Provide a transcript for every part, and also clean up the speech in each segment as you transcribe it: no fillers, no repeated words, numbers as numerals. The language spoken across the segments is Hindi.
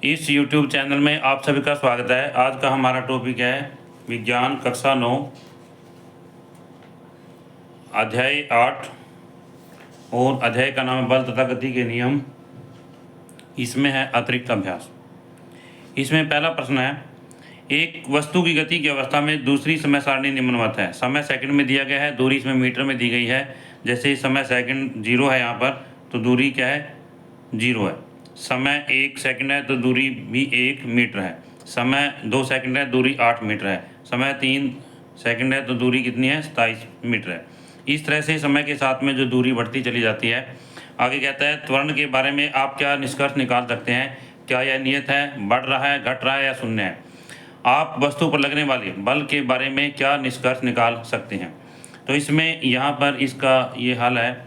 इस YouTube चैनल में आप सभी का स्वागत है। आज का हमारा टॉपिक है विज्ञान कक्षा 9 अध्याय 8 और अध्याय का नाम है बल तथा गति के नियम। इसमें है अतिरिक्त अभ्यास। इसमें पहला प्रश्न है, एक वस्तु की गति की अवस्था में दूसरी समय सारणी निम्नवत है। समय सेकंड में दिया गया है, दूरी इसमें मीटर में दी गई है। जैसे समय सेकंड 0 है यहाँ पर, तो दूरी क्या है 0 है। समय 1 सेकंड है तो दूरी भी 1 मीटर है। समय 2 सेकंड है, दूरी 8 मीटर है। समय 3 सेकंड है तो दूरी कितनी है 27 मीटर है। इस तरह से समय के साथ में जो दूरी बढ़ती चली जाती है। आगे कहता है त्वरण के बारे में आप क्या निष्कर्ष निकाल सकते हैं। क्या यह नियत है, बढ़ रहा है, घट रहा है या शून्य है। आप वस्तु पर लगने वाले बल के बारे में क्या निष्कर्ष निकाल सकते हैं। तो इसमें यहाँ पर इसका ये हल है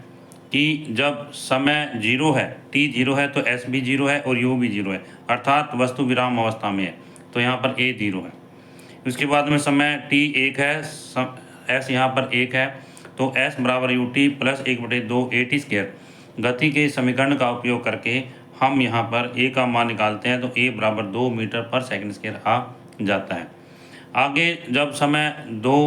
कि जब समय 0 है, t 0 है तो s भी 0 है और u भी 0 है, अर्थात वस्तु विराम अवस्था में है, तो यहाँ पर a 0 है। उसके बाद में समय t 1 है, s यहाँ पर 1 है, तो s बराबर ut प्लस 1/2 at स्क्वायर। गति के समीकरण का उपयोग करके हम यहाँ पर a का मान निकालते हैं, तो a बराबर 2 मीटर पर सेकंड स्क्वायर आ जाता है। आगे जब समय 2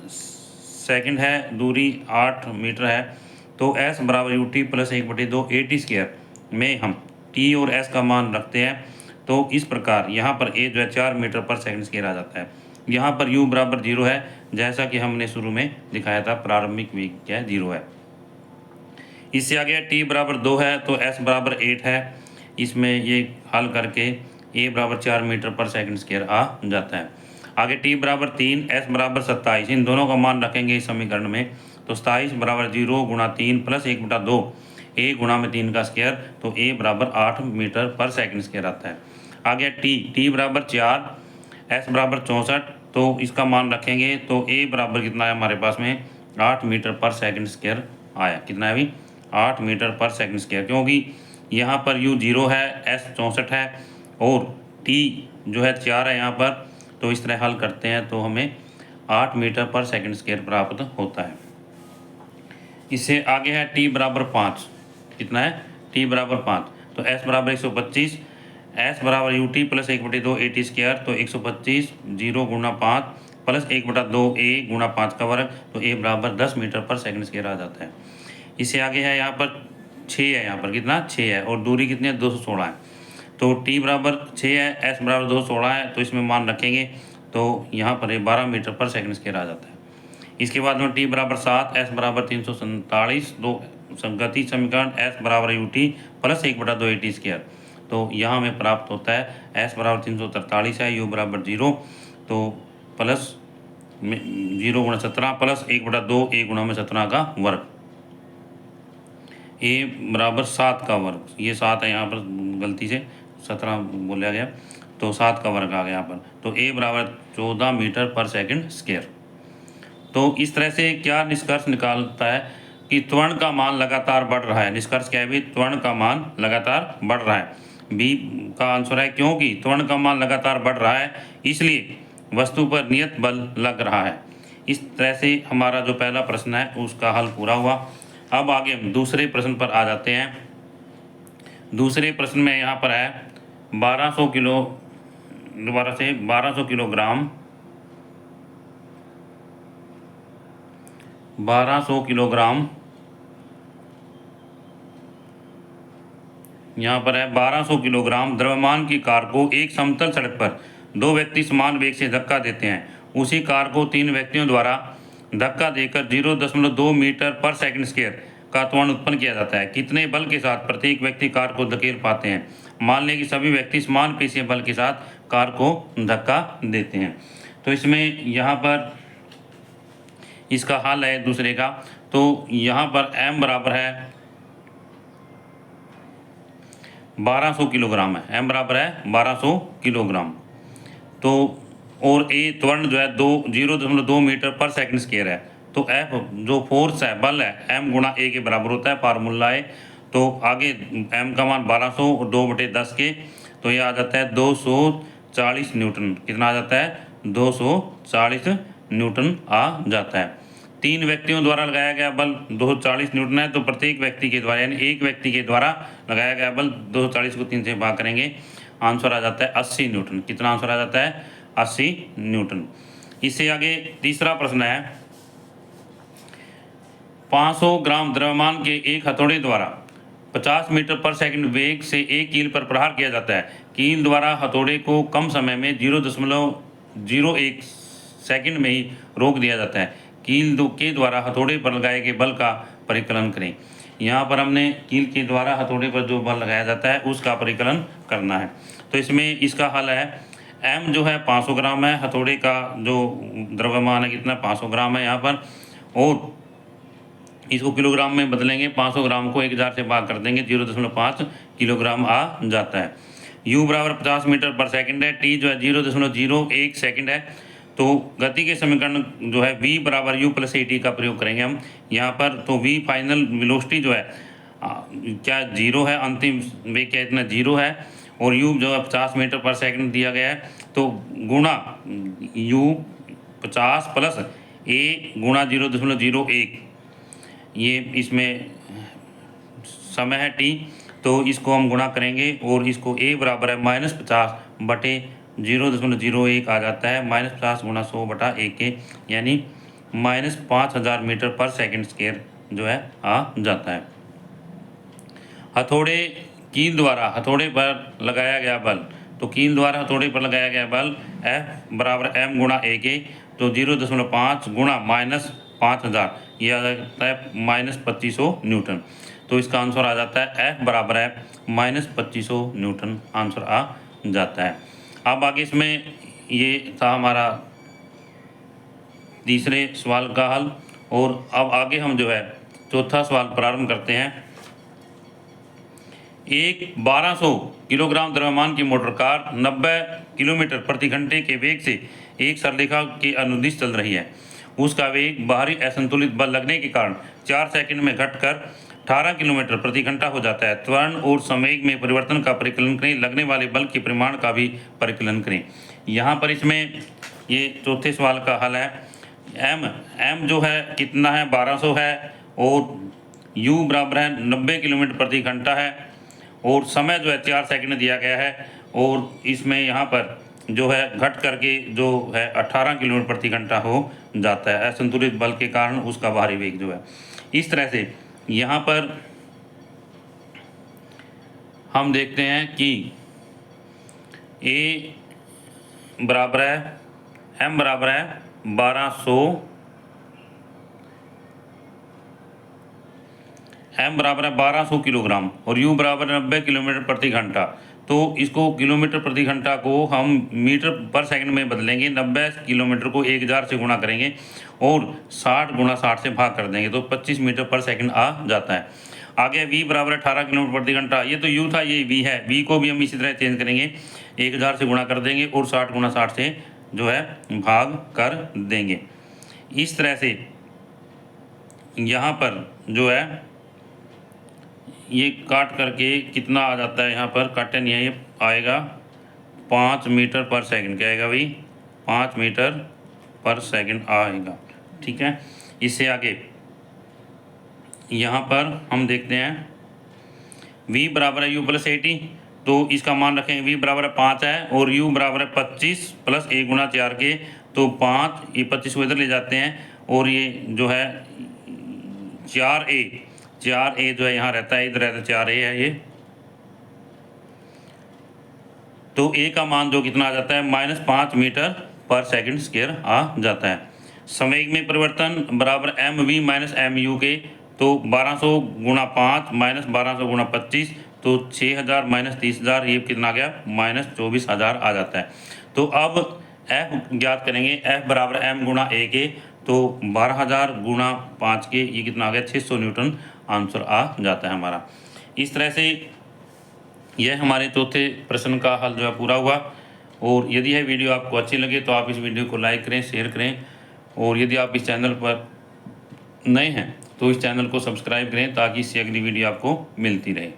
सेकंड है, दूरी 8 मीटर है, तो s बराबर ut प्लस 1/2 at स्क्वायर में हम t और s का मान रखते हैं। तो इस प्रकार यहाँ पर a जो है 4 मीटर पर सेकंड स्क्वायर आ जाता है। यहाँ पर u बराबर 0 है, जैसा कि हमने शुरू में दिखाया था, प्रारंभिक वेग क्या है 0 है। इससे आगे t बराबर 2 है तो s बराबर 8 है। इसमें ये हल करके a बराबर 4 मीटर पर सेकंड स्क्वायर आ जाता है। आगे t बराबर 3, s बराबर 27, इन दोनों का मान रखेंगे इस समीकरण में, तो 27 बराबर 0 गुणा 3 प्लस 1/2 a गुणा में 3 का स्क्वायर, तो a बराबर 8 मीटर पर सेकंड स्क्वायर आता है। आगे t बराबर 4, s बराबर 64, तो इसका मान रखेंगे तो a बराबर कितना है हमारे पास में 8 मीटर पर सेकंड स्क्वायर आया। कितना है अभी 8 मीटर पर सेकंड स्क्वायर, क्योंकि यहाँ पर u 0 है, s 64 है और t जो है 4 है यहाँ पर। तो इस तरह हल करते हैं तो हमें 8 मीटर पर सेकंड स्क्वायर प्राप्त होता है। इससे आगे है t बराबर 5। कितना है t बराबर 5, तो s बराबर 125, s बराबर ut प्लस 1/2 at स्क्वायर, तो 125 0 गुणा 5 प्लस 1/2 a गुणा 5 का वर्ग, तो a बराबर 10 मीटर पर सेकंड स्क्वायर आ जाता है। इससे आगे है यहाँ पर 6 है, यहाँ पर कितना 6 है और दूरी कितनी है 216 है। तो t बराबर 6 है, s बराबर 216 है, तो इसमें मान रखेंगे तो यहाँ पर 12 मीटर पर सेकंड स्क्वायर आ जाता है। इसके बाद में t बराबर 7, s बराबर 347, दो गति समीकरण s बराबर ut प्लस 1/2 at स्क्वायर, तो यहाँ हमें प्राप्त होता है s बराबर 343 है, u बराबर 0, तो प्लस 0 गुणा 17 प्लस 1/2 a गुणा में 17 का वर्ग, a बराबर 7 का वर्ग, ये 7 है यहाँ पर गलती से 17 बोला गया, तो 7 का वर्ग आ गया यहाँ पर, तो a बराबर 14 मीटर पर सेकंड स्क्वायर। तो इस तरह से क्या निष्कर्ष निकालता है कि त्वरण का मान लगातार बढ़ रहा है। निष्कर्ष क्या है भी, त्वरण का मान लगातार बढ़ रहा है। बी का आंसर है क्योंकि त्वरण का मान लगातार बढ़ रहा है, इसलिए वस्तु पर नियत बल लग रहा है। इस तरह से हमारा जो पहला प्रश्न है उसका हल पूरा हुआ। अब आगे हम दूसरे प्रश्न पर आ जाते हैं। दूसरे प्रश्न में यहाँ पर है 1200 किलो, दोबारा से 1200 किलोग्राम 1200 किलोग्राम, यहाँ पर है 1200 किलोग्राम द्रव्यमान की कार को एक समतल सड़क पर 2 व्यक्ति समान वेग से धक्का देते हैं। उसी कार को 3 व्यक्तियों द्वारा धक्का देकर 0.2 मीटर पर सेकंड स्क्वायर का त्वरण उत्पन्न किया जाता है। कितने बल के साथ प्रत्येक व्यक्ति कार को धकेल पाते हैं। मान लें कि सभी व्यक्ति समान पेशीय बल के साथ कार को धक्का देते हैं। तो इसमें यहाँ पर इसका हल है दूसरे का, तो यहाँ पर m बराबर है 1200 किलोग्राम है, m बराबर है 1200 किलोग्राम, तो और a त्वरण जो है 0.2 मीटर पर सेकंड स्क्वायर है। तो f जो फोर्स है, बल है, m गुणा a के बराबर होता है, फार्मूला है। तो आगे m का मान 1200 और 2/10 के, तो ये आ जाता है 240 न्यूटन। कितना आ जाता है 240 न्यूटन आ जाता है। 3 व्यक्तियों द्वारा लगाया गया बल 240 न्यूटन है, तो प्रत्येक व्यक्ति के द्वारा यानी एक व्यक्ति के द्वारा लगाया गया बल 240 को 3 से भाग करेंगे, आंसर आ जाता है 80 न्यूटन। कितना आंसर आ जाता है? 80 न्यूटन। इससे आगे तीसरा प्रश्न है, 500 ग्राम द्रव्यमान के एक हथौड़े द्वारा 50 मीटर पर सेकंड वेग से एक कील पर प्रहार किया जाता है। कील द्वारा हथौड़े को कम समय में 0.01 सेकंड में ही रोक दिया जाता है। कील के द्वारा हथौड़े पर लगाए गए बल का परिकलन करें। यहाँ पर हमने कील के द्वारा हथौड़े पर जो बल लगाया जाता है उसका परिकलन करना है। तो इसमें इसका हल है, m जो है 500 ग्राम है, हथौड़े का जो द्रव्यमान है कितना 500 ग्राम है यहाँ पर, और इसको किलोग्राम में बदलेंगे, 500 ग्राम को 1000 से भाग कर देंगे, 0.5 किलोग्राम आ जाता है। u बराबर 50 मीटर पर सेकंड है, t जो है 0.01 सेकंड है। तो गति के समीकरण जो है v बराबर u प्लस at का प्रयोग करेंगे हम यहाँ पर। तो v फाइनल वेलोसिटी जो है क्या 0 है, अंतिम वेग क्या इतना 0 है, और u जो है 50 मीटर पर सेकंड दिया गया है, तो गुणा u 50 प्लस a गुणा 0.01, ये इसमें समय है t, तो इसको हम गुणा करेंगे और इसको a बराबर है -50 बटे 0.01 आ जाता है, -50 गुणा 100 बटा 1 के, यानी -5000 मीटर पर सेकंड स्क्वायर जो है आ जाता है। हथौड़े कील द्वारा हथौड़े पर लगाया गया बल, तो कील द्वारा हथौड़े पर लगाया गया बल F बराबर m गुणा a के, तो 0.5 गुणा -5000 ये आ जाता है -2500 न्यूटन। तो इसका आंसर आ जाता है F बराबर है -2500 न्यूटन आंसर आ जाता है। अब आगे इसमें ये था हमारा तीसरे सवाल का हल, और अब आगे हम जो है चौथा सवाल प्रारंभ करते हैं। एक 1200 किलोग्राम द्रव्यमान की मोटर कार 90 किलोमीटर प्रति घंटे के वेग से एक सरलरेखा के अनुदिश चल रही है। उसका वेग बाहरी असंतुलित बल लगने के कारण 4 सेकंड में घटकर 18 किलोमीटर प्रति घंटा हो जाता है। त्वरण और संवेग में परिवर्तन का परिकलन करें, लगने वाले बल के परिमाण का भी परिकलन करें। यहाँ पर इसमें ये चौथे सवाल का हल है। m जो है कितना है 1200 है, और u बराबर है 90 किलोमीटर प्रति घंटा है, और समय जो है 4 सेकंड दिया गया है, और इसमें यहाँ पर जो है घट करके जो है 18 किलोमीटर प्रति घंटा हो जाता है असंतुलित बल के कारण उसका बाहरी वेग जो है। इस तरह से यहाँ पर हम देखते हैं कि a बराबर है m बराबर है 1200, m बराबर है 1200 किलोग्राम और u बराबर 90 किलोमीटर प्रति घंटा। तो इसको किलोमीटर प्रति घंटा को हम मीटर पर सेकंड में बदलेंगे, 90 किलोमीटर को 1000 से गुणा करेंगे और 60 गुणा 60 से भाग कर देंगे, तो 25 मीटर पर सेकंड आ जाता है। आगे v बराबर 18 किलोमीटर प्रति घंटा, ये तो u था, ये v है, v को भी हम इसी तरह चेंज करेंगे, 1000 से गुणा कर देंगे और 60 गुणा 60 से जो है भाग कर देंगे। इस तरह से यहाँ पर जो है ये काट करके कितना आ जाता है, यहाँ पर काटे नहीं है, ये आएगा 5 मीटर पर सेकंड। क्या आएगा भाई? 5 मीटर पर सेकंड आएगा। ठीक है, इससे आगे यहाँ पर हम देखते हैं v बराबर है u प्लस 80, तो इसका मान रखेंगे v बराबर है 5 है और u बराबर है 25 प्लस 1 गुणा 4 के, तो 5, ये 25 को इधर ले जाते हैं और ये जो है 4a जो है यहाँ रहता है, इधर रहता है 4a है ये, तो a का मान जो कितना आ जाता है -5 मीटर पर सेकंड स्क्वायर आ जाता है। संवेग में परिवर्तन बराबर mv माइनस mu के, तो 1200 गुणा 5 माइनस 1200 गुणा 25, तो 6000 माइनस 30000, ये कितना आ गया -24000 आ जाता है। तो अब f ज्ञात करेंगे, f बराबर m गुणा a के, तो 12000 गुणा 5 के, ये कितना आ गया 600 न्यूटन आंसर आ जाता है हमारा। इस तरह से यह हमारे चौथे प्रश्न का हल जो है पूरा हुआ। और यदि यह वीडियो आपको अच्छी लगे तो आप इस वीडियो को लाइक करें, शेयर करें, और यदि आप इस चैनल पर नए हैं तो इस चैनल को सब्सक्राइब करें ताकि इससे अगली वीडियो आपको मिलती रहे।